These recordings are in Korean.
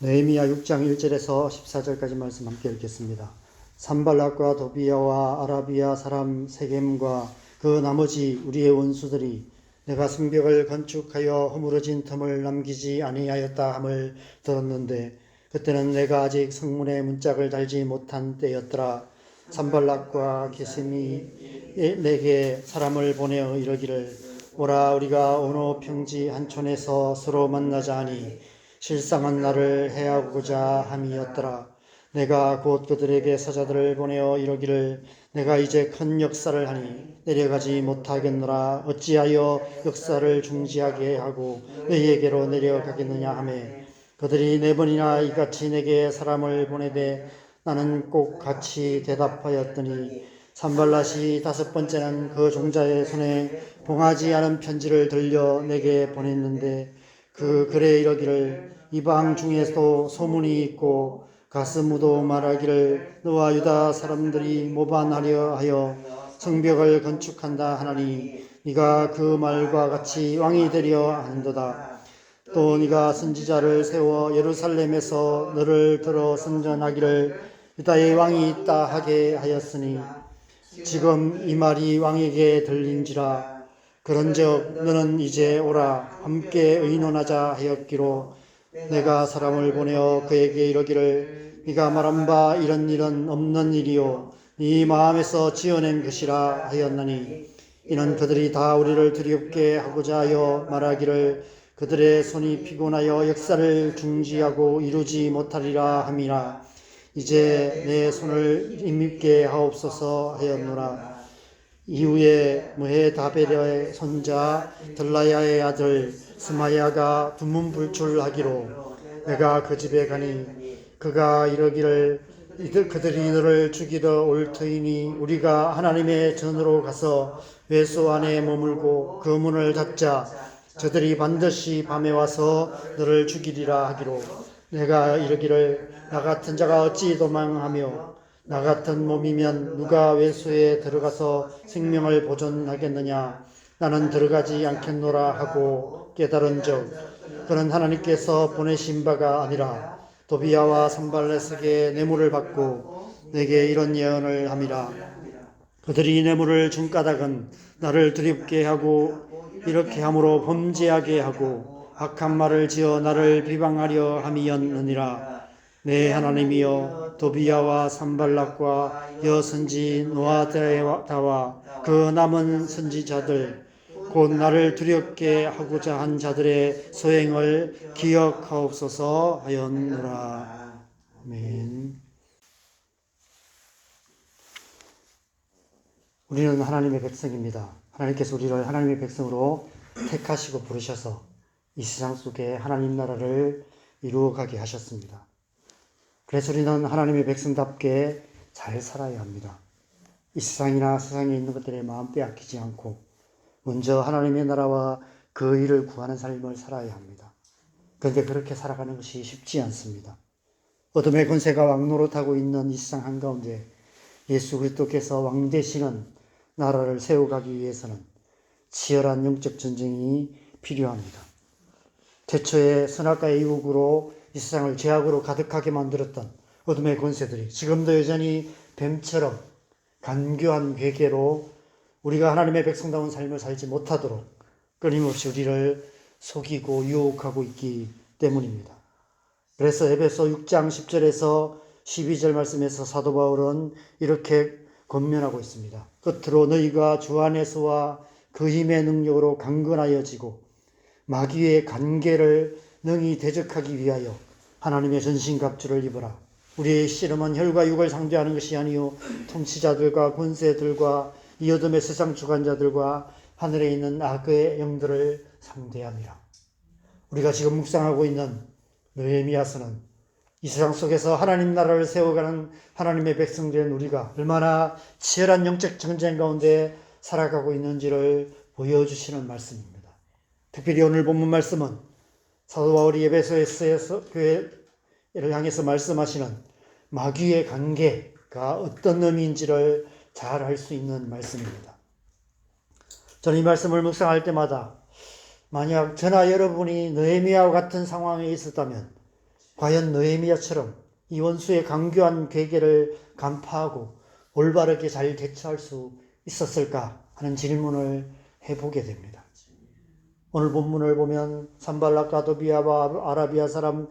느헤미야 6장 1절에서 14절까지 말씀 함께 읽겠습니다. 산발락과 도비야와 아라비아 사람 세겜과 그 나머지 우리의 원수들이 내가 성벽을 건축하여 허물어진 틈을 남기지 아니하였다 함을 들었는데 그때는 내가 아직 성문에 문짝을 달지 못한 때였더라. 산발락과 게셈이 내게 사람을 보내어 이르기를 오라 우리가 어느 평지 한촌에서 서로 만나자 하니 실상은 나를 해하고자 함이었더라. 내가 곧 그들에게 사자들을 보내어 이르기를 내가 이제 큰 역사를 하니 내려가지 못하겠노라. 어찌하여 역사를 중지하게 하고 너희에게로 내려가겠느냐 하매 그들이 4번이나 이같이 내게 사람을 보내되 나는 꼭 같이 대답하였더니 산발랏이 5번째는 그 종자의 손에 봉하지 않은 편지를 들려 내게 보냈는데 그 글에 이르기를 이방 중에서도 소문이 있고 가스무도 말하기를 너와 유다 사람들이 모반하려 하여 성벽을 건축한다 하나니 네가 그 말과 같이 왕이 되려 한도다. 또 네가 선지자를 세워 예루살렘에서 너를 들어 선전하기를 유다의 왕이 있다 하게 하였으니 지금 이 말이 왕에게 들린지라. 그런즉 너는 이제 오라 함께 의논하자 하였기로 내가 사람을 보내어 그에게 이르기를 네가 말한 바 이런 일은 없는 일이요 네 마음에서 지어낸 것이라 하였나니 이는 그들이 다 우리를 두렵게 하고자 하여 말하기를 그들의 손이 피곤하여 역사를 중지하고 이루지 못하리라 함이라. 이제 내 손을 힘입게 하옵소서 하였노라. 이후에 무헤다벨의 손자 들라야의 아들 스마야가 두문불출하기로 내가 그 집에 가니 그가 이르기를 그들이 너를 죽이러 올 터이니 우리가 하나님의 전으로 가서 외소 안에 머물고 그 문을 닫자. 저들이 반드시 밤에 와서 너를 죽이리라 하기로 내가 이르기를 나 같은 자가 어찌 도망하며 나 같은 몸이면 누가 외소에 들어가서 생명을 보존하겠느냐. 나는 들어가지 않겠노라 하고 깨달은즉 그는 하나님께서 보내신 바가 아니라 도비야와 산발렛에게 뇌물을 받고 내게 이런 예언을 함이라. 그들이 뇌물을 준 까닭은 나를 두렵게 하고 이렇게 함으로 범죄하게 하고 악한 말을 지어 나를 비방하려 함이었느니라. 내 하나님이여 도비야와 산발락과 여선지 노아다와 그 남은 선지자들 곧 나를 두렵게 하고자 한 자들의 소행을 기억하옵소서 하였노라. 아멘. 우리는 하나님의 백성입니다. 하나님께서 우리를 하나님의 백성으로 택하시고 부르셔서 이 세상 속에 하나님 나라를 이루어가게 하셨습니다. 그래서 우리는 하나님의 백성답게 잘 살아야 합니다. 이 세상이나 세상에 있는 것들에 마음 빼앗기지 않고 먼저 하나님의 나라와 그 일을 구하는 삶을 살아야 합니다. 그런데 그렇게 살아가는 것이 쉽지 않습니다. 어둠의 권세가 왕노릇하고 있는 이 세상 한가운데 예수 그리스도께서 왕 되시는 나라를 세워가기 위해서는 치열한 영적 전쟁이 필요합니다. 태초에 선악과의 유혹으로 이 세상을 죄악으로 가득하게 만들었던 어둠의 권세들이 지금도 여전히 뱀처럼 간교한 회개로 우리가 하나님의 백성다운 삶을 살지 못하도록 끊임없이 우리를 속이고 유혹하고 있기 때문입니다. 그래서 에베소 6장 10절에서 12절 말씀에서 사도 바울은 이렇게 권면하고 있습니다. 끝으로 너희가 주 안에서와 그 힘의 능력으로 강건하여지고 마귀의 관계를 능히 대적하기 위하여 하나님의 전신갑주를 입으라. 우리의 씨름은 혈과 육을 상대하는 것이 아니요 통치자들과 권세들과 이 어둠의 세상 주관자들과 하늘에 있는 악의 영들을 상대함이라. 우리가 지금 묵상하고 있는 느헤미야서는 이 세상 속에서 하나님 나라를 세워가는 하나님의 백성된 우리가 얼마나 치열한 영적 전쟁 가운데 살아가고 있는지를 보여주시는 말씀입니다. 특별히 오늘 본문 말씀은 사도 바울이 에베소에서 교회를 향해서 말씀하시는 마귀의 관계가 어떤 의미인지를 잘 알 수 있는 말씀입니다. 저는 이 말씀을 묵상할 때마다 만약 저나 여러분이 느헤미야와 같은 상황에 있었다면 과연 느헤미야처럼 이 원수의 강교한 괴계를 간파하고 올바르게 잘 대처할 수 있었을까 하는 질문을 해보게 됩니다. 오늘 본문을 보면 산발락과 도비아와 아라비아 사람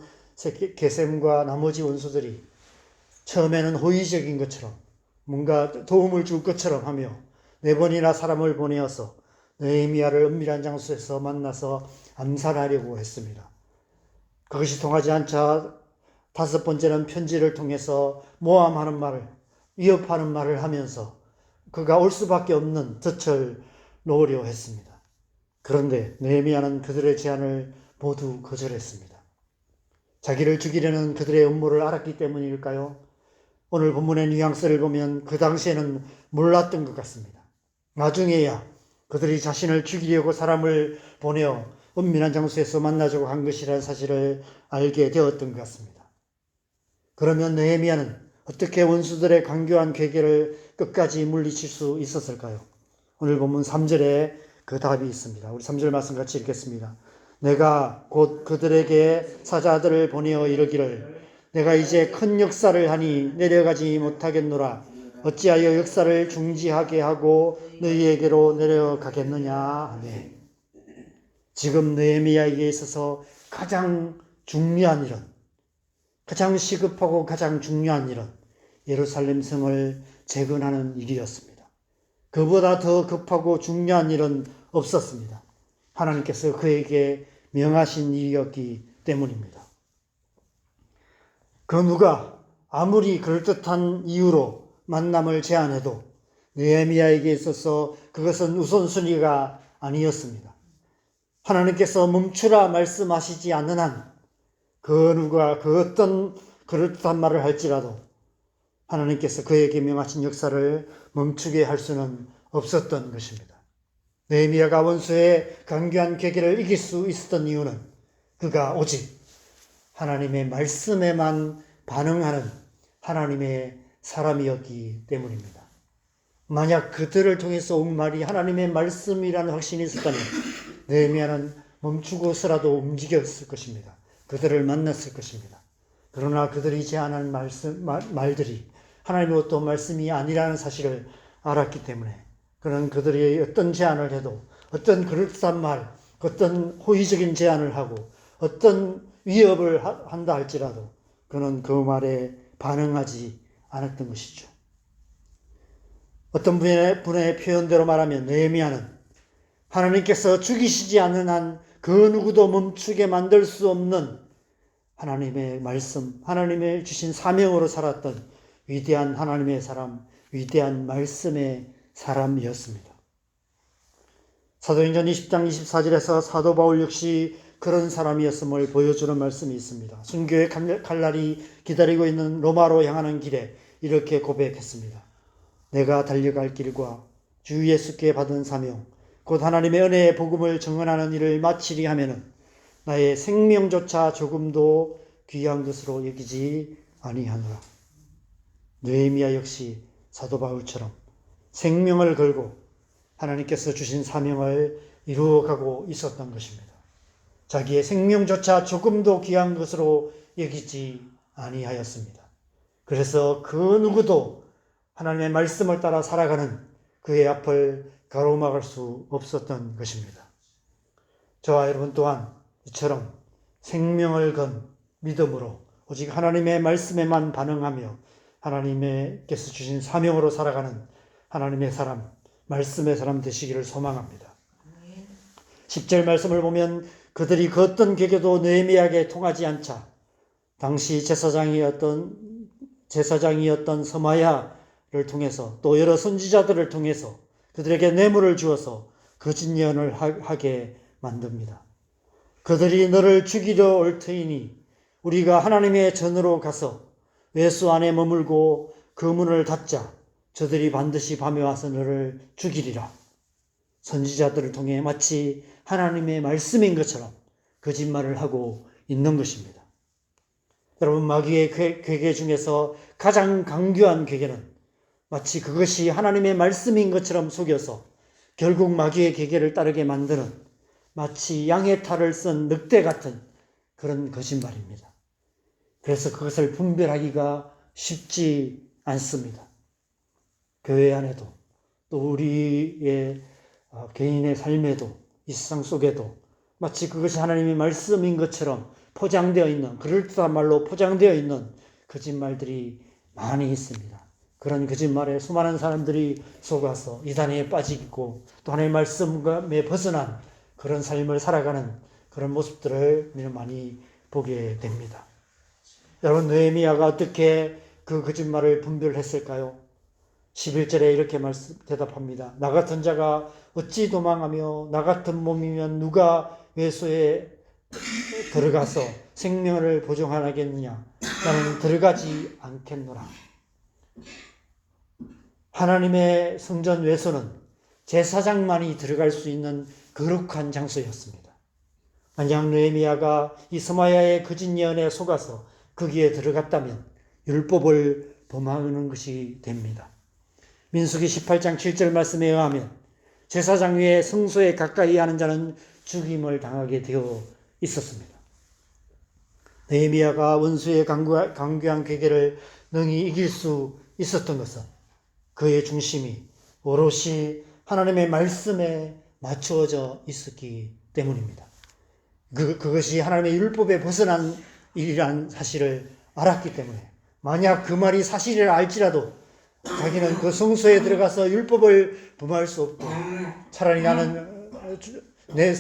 게셈과 나머지 원수들이 처음에는 호의적인 것처럼 뭔가 도움을 줄 것처럼 하며 4번이나 사람을 보내어서 느헤미야를 은밀한 장소에서 만나서 암살하려고 했습니다. 그것이 통하지 않자 5번째는 편지를 통해서 모함하는 말을, 위협하는 말을 하면서 그가 올 수밖에 없는 덫을 놓으려 했습니다. 그런데 느헤미야는 그들의 제안을 모두 거절했습니다. 자기를 죽이려는 그들의 음모를 알았기 때문일까요? 오늘 본문의 뉘앙스를 보면 그 당시에는 몰랐던 것 같습니다. 나중에야 그들이 자신을 죽이려고 사람을 보내어 은밀한 장소에서 만나자고 한 것이라는 사실을 알게 되었던 것 같습니다. 그러면 느헤미야는 어떻게 원수들의 강교한 괴계를 끝까지 물리칠 수 있었을까요? 오늘 본문 3절에 그 답이 있습니다. 우리 3절 말씀 같이 읽겠습니다. 내가 곧 그들에게 사자들을 보내어 이르기를 내가 이제 큰 역사를 하니 내려가지 못하겠노라. 어찌하여 역사를 중지하게 하고 너희에게로 내려가겠느냐. 네. 지금 느헤미야에게 있어서 가장 중요한 일은, 가장 시급하고 가장 중요한 일은 예루살렘 성을 재건하는 일이었습니다. 그보다 더 급하고 중요한 일은 없었습니다. 하나님께서 그에게 명하신 일이었기 때문입니다. 그 누가 아무리 그럴듯한 이유로 만남을 제안해도 느헤미야에게 있어서 그것은 우선순위가 아니었습니다. 하나님께서 멈추라 말씀하시지 않는 한 그 누가 그 어떤 그럴듯한 말을 할지라도 하나님께서 그에게 명하신 역사를 멈추게 할 수는 없었던 것입니다. 느헤미야가 원수의 강교한 괴계를 이길 수 있었던 이유는 그가 오직 하나님의 말씀에만 반응하는 하나님의 사람이었기 때문입니다. 만약 그들을 통해서 온 말이 하나님의 말씀이라는 확신이 있었다면 느헤미야는 멈추고서라도 움직였을 것입니다. 그들을 만났을 것입니다. 그러나 그들이 제안한 말들이 하나님의 어떤 말씀이 아니라는 사실을 알았기 때문에 그는 그들이 어떤 제안을 해도 어떤 그럴듯한 말, 어떤 호의적인 제안을 하고 어떤 위협을 한다 할지라도 그는 그 말에 반응하지 않았던 것이죠. 어떤 분의 표현대로 말하면 느헤미야는 하나님께서 죽이시지 않는 한 그 누구도 멈추게 만들 수 없는 하나님의 말씀, 하나님의 주신 사명으로 살았던 위대한 하나님의 사람, 위대한 말씀의 사람이었습니다. 사도행전 20장 24절에서 사도 바울 역시 그런 사람이었음을 보여주는 말씀이 있습니다. 순교의 칼날이 기다리고 있는 로마로 향하는 길에 이렇게 고백했습니다. 내가 달려갈 길과 주 예수께 받은 사명, 곧 하나님의 은혜의 복음을 증언하는 일을 마치리 하면은 나의 생명조차 조금도 귀한 것으로 여기지 아니하노라. 느헤미야 역시 사도 바울처럼 생명을 걸고 하나님께서 주신 사명을 이루어가고 있었던 것입니다. 자기의 생명조차 조금도 귀한 것으로 여기지 아니하였습니다. 그래서 그 누구도 하나님의 말씀을 따라 살아가는 그의 앞을 가로막을 수 없었던 것입니다. 저와 여러분 또한 이처럼 생명을 건 믿음으로 오직 하나님의 말씀에만 반응하며 하나님께서 주신 사명으로 살아가는 하나님의 사람, 말씀의 사람 되시기를 소망합니다. 10절 말씀을 보면 그들이 그 어떤 계교도 느헤미야에게 통하지 않자 당시 제사장이었던 서마야를 통해서 또 여러 선지자들을 통해서 그들에게 뇌물을 주어서 거짓 예언을 하게 만듭니다. 그들이 너를 죽이려 올 터이니 우리가 하나님의 전으로 가서 외수 안에 머물고 그 문을 닫자. 저들이 반드시 밤에 와서 너를 죽이리라. 선지자들을 통해 마치 하나님의 말씀인 것처럼 거짓말을 하고 있는 것입니다. 여러분, 마귀의 괴계 중에서 가장 강교한 괴계는 마치 그것이 하나님의 말씀인 것처럼 속여서 결국 마귀의 괴계를 따르게 만드는 마치 양의 탈을 쓴 늑대 같은 그런 거짓말입니다. 그래서 그것을 분별하기가 쉽지 않습니다. 교회 안에도 또 우리의 개인의 삶에도 이 세상 속에도 마치 그것이 하나님의 말씀인 것처럼 포장되어 있는, 그럴듯한 말로 포장되어 있는 거짓말들이 많이 있습니다. 그런 거짓말에 수많은 사람들이 속아서 이단에 빠지고 또 하나님의 말씀에 벗어난 그런 삶을 살아가는 그런 모습들을 우리는 많이 보게 됩니다. 여러분, 느헤미야가 어떻게 그 거짓말을 분별했을까요? 11절에 이렇게 대답합니다. 나 같은 자가 어찌 도망하며 나 같은 몸이면 누가 외소에 들어가서 생명을 보존하겠느냐? 나는 들어가지 않겠노라. 하나님의 성전 외소는 제사장만이 들어갈 수 있는 거룩한 장소였습니다. 만약 느헤미야가 이 스마야의 거짓 예언에 속아서 거기에 들어갔다면 율법을 범하는 것이 됩니다. 민수기 18장 7절 말씀에 의하면 제사장 위에 성소에 가까이 하는 자는 죽임을 당하게 되어 있었습니다. 느헤미야가 원수의 강교한 괴계를 능히 이길 수 있었던 것은 그의 중심이 오롯이 하나님의 말씀에 맞추어져 있었기 때문입니다. 그것이 하나님의 율법에 벗어난 일이라는 사실을 알았기 때문에 만약 그 말이 사실이라 알지라도 자기는 그 성소에 들어가서 율법을 범할 수 없고 차라리 나는 내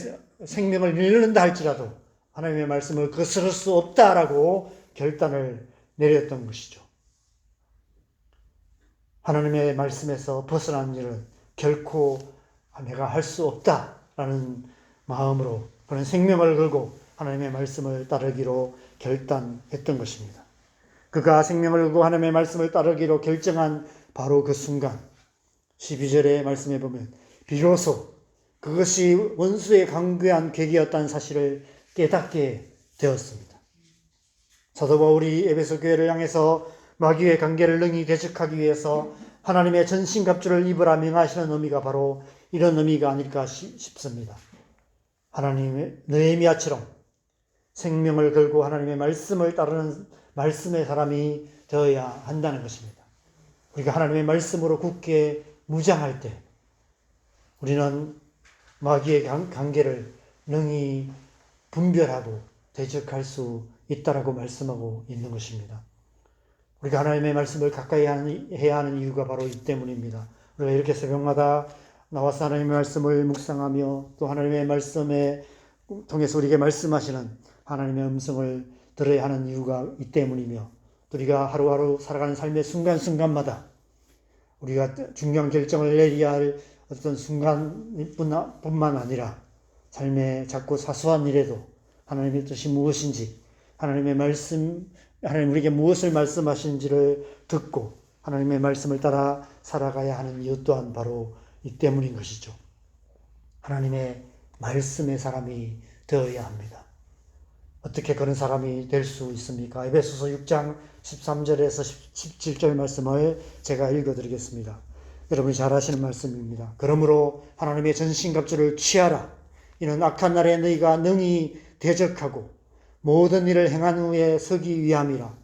생명을 잃는다 할지라도 하나님의 말씀을 거스를 수 없다라고 결단을 내렸던 것이죠. 하나님의 말씀에서 벗어난 일은 결코 내가 할 수 없다라는 마음으로 그런 생명을 걸고 하나님의 말씀을 따르기로 결단했던 것입니다. 그가 생명을 걸고 하나님의 말씀을 따르기로 결정한 바로 그 순간 12절의 말씀에 보면 비로소 그것이 원수의 강교한 계기였다는 사실을 깨닫게 되었습니다. 사도 바울이 에베소 교회를 향해서 마귀의 관계를 능히 대적하기 위해서 하나님의 전신갑주를 입으라 명하시는 의미가 바로 이런 의미가 아닐까 싶습니다. 하나님의 느헤미야처럼 생명을 걸고 하나님의 말씀을 따르는 말씀의 사람이 되어야 한다는 것입니다. 우리가 하나님의 말씀으로 굳게 무장할 때 우리는 마귀의 관계를 능히 분별하고 대적할 수 있다라고 말씀하고 있는 것입니다. 우리가 하나님의 말씀을 가까이 해야 하는 이유가 바로 이 때문입니다. 우리가 이렇게 새벽마다 나와서 하나님의 말씀을 묵상하며 또 하나님의 말씀에 통해서 우리에게 말씀하시는 하나님의 음성을 들어야 하는 이유가 이 때문이며 또 우리가 하루하루 살아가는 삶의 순간순간마다 우리가 중요한 결정을 내려야 할 어떤 순간뿐만 아니라 삶의 작고 사소한 일에도 하나님의 뜻이 무엇인지 하나님의 말씀, 하나님 우리에게 무엇을 말씀하시는지를 듣고 하나님의 말씀을 따라 살아가야 하는 이유 또한 바로 이 때문인 것이죠. 하나님의 말씀의 사람이 되어야 합니다. 어떻게 그런 사람이 될 수 있습니까? 에베소서 6장 13절에서 17절 말씀을 제가 읽어드리겠습니다. 여러분이 잘 아시는 말씀입니다. 그러므로 하나님의 전신갑주를 취하라. 이는 악한 날에 너희가 능히 대적하고 모든 일을 행한 후에 서기 위함이라.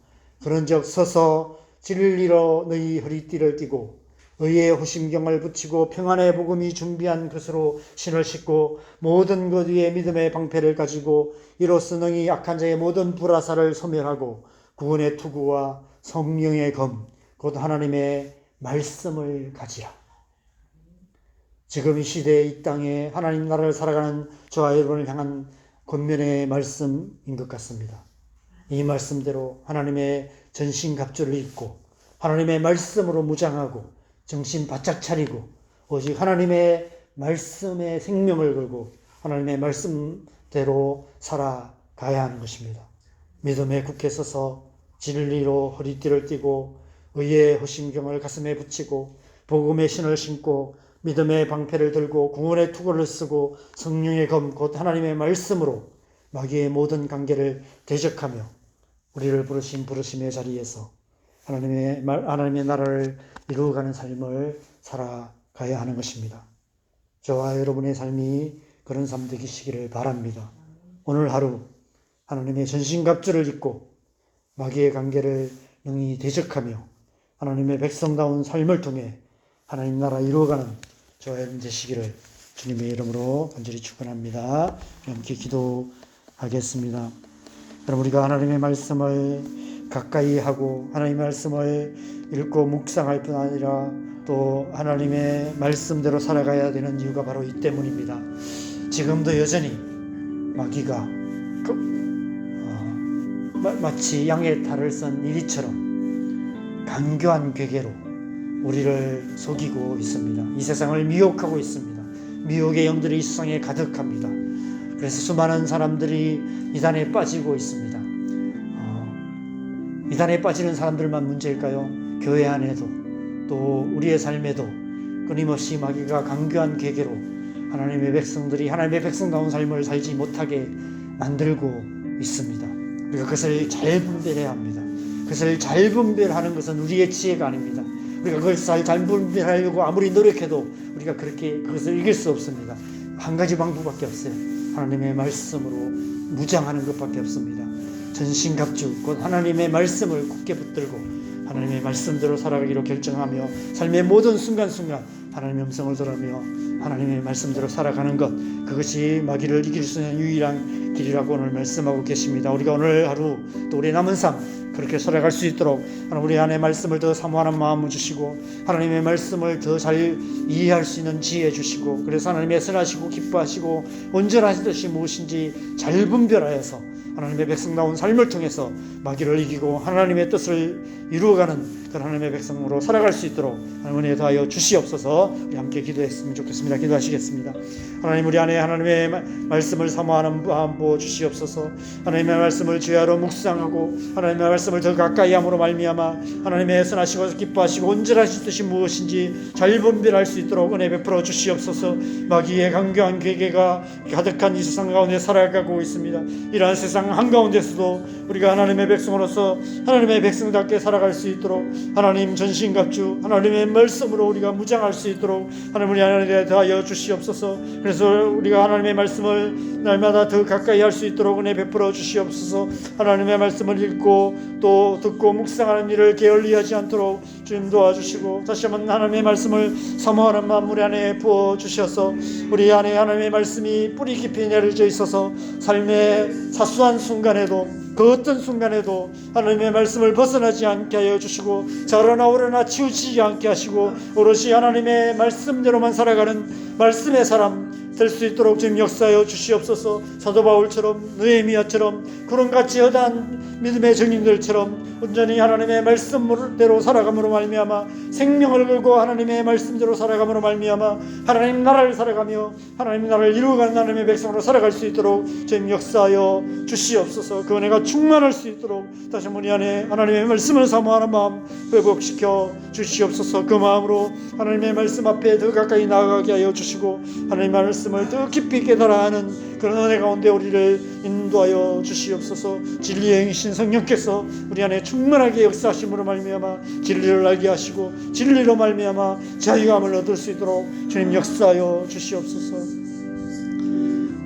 그런즉 서서 진리로 너희 허리띠를 띠고 의의 호심경을 붙이고 평안의 복음이 준비한 것으로 신을 신고 모든 것 위에 믿음의 방패를 가지고 이로써 능히 악한 자의 모든 불화살을 소멸하고 구원의 투구와 성령의 검 곧 하나님의 말씀을 가지라. 지금 이 시대에 이 땅에 하나님 나라를 살아가는 저와 여러분을 향한 권면의 말씀인 것 같습니다. 이 말씀대로 하나님의 전신갑주를 입고 하나님의 말씀으로 무장하고 정신 바짝 차리고 오직 하나님의 말씀에 생명을 걸고 하나님의 말씀대로 살아가야 하는 것입니다. 믿음에 굳게 서서 진리로 허리띠를 띠고 의의 호심경을 가슴에 붙이고 복음의 신을 신고 믿음의 방패를 들고 구원의 투구를 쓰고 성령의 검 곧 하나님의 말씀으로 마귀의 모든 관계를 대적하며 우리를 부르신 부르심의 자리에서 하나님의 나라를 이루어가는 삶을 살아가야 하는 것입니다. 저와 여러분의 삶이 그런 삶 되시기를 바랍니다. 오늘 하루 하나님의 전신갑주를 입고 마귀의 관계를 능히 대적하며 하나님의 백성다운 삶을 통해 하나님 나라 이루어가는 저와 여러분 되시기를 주님의 이름으로 간절히 축원합니다. 함께 기도하겠습니다. 여러분, 우리가 하나님의 말씀을 가까이 하고 하나님의 말씀을 읽고 묵상할 뿐 아니라 또 하나님의 말씀대로 살아가야 되는 이유가 바로 이 때문입니다. 지금도 여전히 마귀가 마치 양의 탈을 쓴 이리처럼 간교한 괴계로 우리를 속이고 있습니다. 이 세상을 미혹하고 있습니다. 미혹의 영들이 이 세상에 가득합니다. 그래서 수많은 사람들이 이단에 빠지고 있습니다. 이단에 빠지는 사람들만 문제일까요? 교회 안에도 또 우리의 삶에도 끊임없이 마귀가 간교한 계계로 하나님의 백성들이 하나님의 백성다운 삶을 살지 못하게 만들고 있습니다. 우리가 그것을 잘 분별해야 합니다. 그것을 잘 분별하는 것은 우리의 지혜가 아닙니다. 우리가 그것을 잘 분별하려고 아무리 노력해도 우리가 그렇게 그것을 이길 수 없습니다. 한 가지 방법밖에 없어요. 하나님의 말씀으로 무장하는 것밖에 없습니다. 전신갑주 곧 하나님의 말씀을 굳게 붙들고 하나님의 말씀대로 살아가기로 결정하며 삶의 모든 순간순간 하나님의 음성을 들으며 하나님의 말씀대로 살아가는 것, 그것이 마귀를 이길 수 있는 유일한 길이라고 오늘 말씀하고 계십니다. 우리가 오늘 하루 또 우리 남은 삶 그렇게 살아갈 수 있도록 하나님 우리 안에 말씀을 더 사모하는 마음을 주시고 하나님의 말씀을 더 잘 이해할 수 있는 지혜 주시고, 그래서 하나님의 선하시고 기뻐하시고 온전하신 뜻이 무엇인지 잘 분별하여서 하나님의 백성다운 삶을 통해서 마귀를 이기고 하나님의 뜻을 이루어가는 그런 하나님의 백성으로 살아갈 수 있도록 하나님 은혜 더하여 주시옵소서. 우리 함께 기도했으면 좋겠습니다. 기도하시겠습니다. 하나님, 우리 안에 하나님의 말씀을 사모하는 마음 부어 주시옵소서. 하나님의 말씀을 주야로 묵상하고 하나님의 말씀을 더 가까이 함으로 말미암아 하나님의 선하시고 기뻐하시고 온전하신 뜻이 무엇인지 잘 분별할 수 있도록 은혜 베풀어 주시옵소서. 마귀의 강교한 괴계가 가득한 이 세상 가운데 살아가고 있습니다. 이러한 세상 한가운데서도 우리가 하나님의 백성으로서 하나님의 백성답게 살아갈 수 있도록 하나님 전신갑주 하나님의 말씀으로 우리가 무장할 수 있도록 하나님 우리 안에 대하여 주시옵소서. 그래서 우리가 하나님의 말씀을 날마다 더 가까이 할 수 있도록 은혜 베풀어 주시옵소서. 하나님의 말씀을 읽고 또 듣고 묵상하는 일을 게을리하지 않도록 주님 도와주시고, 다시 한번 하나님의 말씀을 사모하는 마음 우리 안에 부어 주셔서 우리 안에 하나님의 말씀이 뿌리 깊이 내려져 있어서 삶의 사소한 순간에도 그 어떤 순간에도 하나님의 말씀을 벗어나지 않게 하여 주시고 저러나 오르나 치우치지 않게 하시고 오롯이 하나님의 말씀대로만 살아가는 말씀의 사람 될 수 있도록 지금 역사하여 주시옵소서. 사도 바울처럼 느헤미야처럼 구름같이 허다한 믿음의 증인들처럼 온전히 하나님의 말씀대로 살아감으로 말미암아 생명을 걸고 하나님의 말씀대로 살아감으로 말미암아 하나님 나라를 살아가며 하나님 나라를 이루어가는 하나님의 백성으로 살아갈 수 있도록 지금 역사하여 주시옵소서. 그 은혜가 충만할 수 있도록 다시 한번 우리 안에 하나님의 말씀을 사모하는 마음 회복시켜 주시옵소서. 그 마음으로 하나님의 말씀 앞에 더 가까이 나아가게 하여 주시고 하나님의 말씀을 더 깊이 깨달아 하는 그런 은혜 가운데 우리를 인도하여 주시옵소서. 진리의 행이신 성령께서 우리 안에 충만하게 역사하심으로 말미암아 진리를 알게 하시고 진리로 말미암아 자유함을 얻을 수 있도록 주님 역사하여 주시옵소서.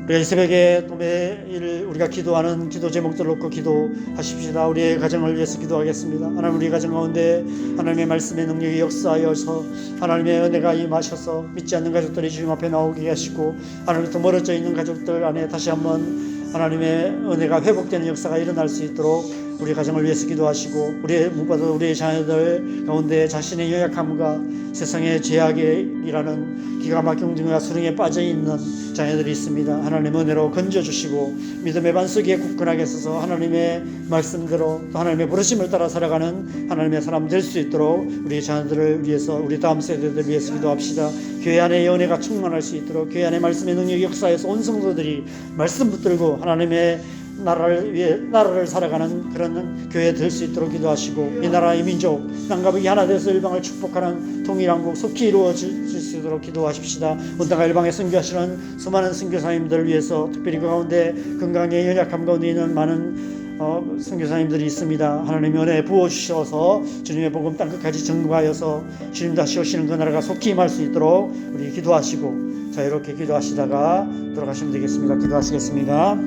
우리가 이 새벽에 또 매일 우리가 기도하는 기도 제목들 놓고 기도하십시다. 우리의 가정을 위해서 기도하겠습니다. 하나님, 우리 가정 가운데 하나님의 말씀의 능력이 역사하여서 하나님의 은혜가 임하셔서 믿지 않는 가족들이 주님 앞에 나오게 하시고 하나님부터 멀어져 있는 가족들 안에 다시 한번 하나님의 은혜가 회복되는 역사가 일어날 수 있도록 우리 가정을 위해서 기도하시고, 무엇보다도 우리의 자녀들 가운데 자신의 연약함과 세상의 죄악이라는 기가 막힌 움직임과 수렁에 빠져있는 자녀들이 있습니다. 하나님의 은혜로 건져주시고 믿음의 반석에 굳건하게 서서 하나님의 말씀대로 또 하나님의 부르심을 따라 살아가는 하나님의 사람 될 수 있도록 우리 자녀들을 위해서 우리 다음 세대들을 위해서 기도합시다. 교회 안에 은혜가 충만할 수 있도록 교회 안에 말씀의 능력 역사에서 온 성도들이 말씀 붙들고 하나님의 나라를 위해 나라를 살아가는 그런 교회 될 수 있도록 기도하시고, 이 나라의 민족 남가북이 하나 되어서 일방을 축복하는 통일한국 속히 이루어질 수 있도록 기도하십시다. 온 땅과 일방에 선교하시는 수많은 선교사님들 위해서 특별히 그 가운데 건강에 연약함 가운데 있는 많은 선교사님들이 있습니다. 하나님의 은혜 부어주셔서 주님의 복음 땅끝까지 전구하여서 주님 다시 오시는 그 나라가 속히 임할 수 있도록 우리 기도하시고 자유롭게 기도하시다가 돌아가시면 되겠습니다. 기도하시겠습니다.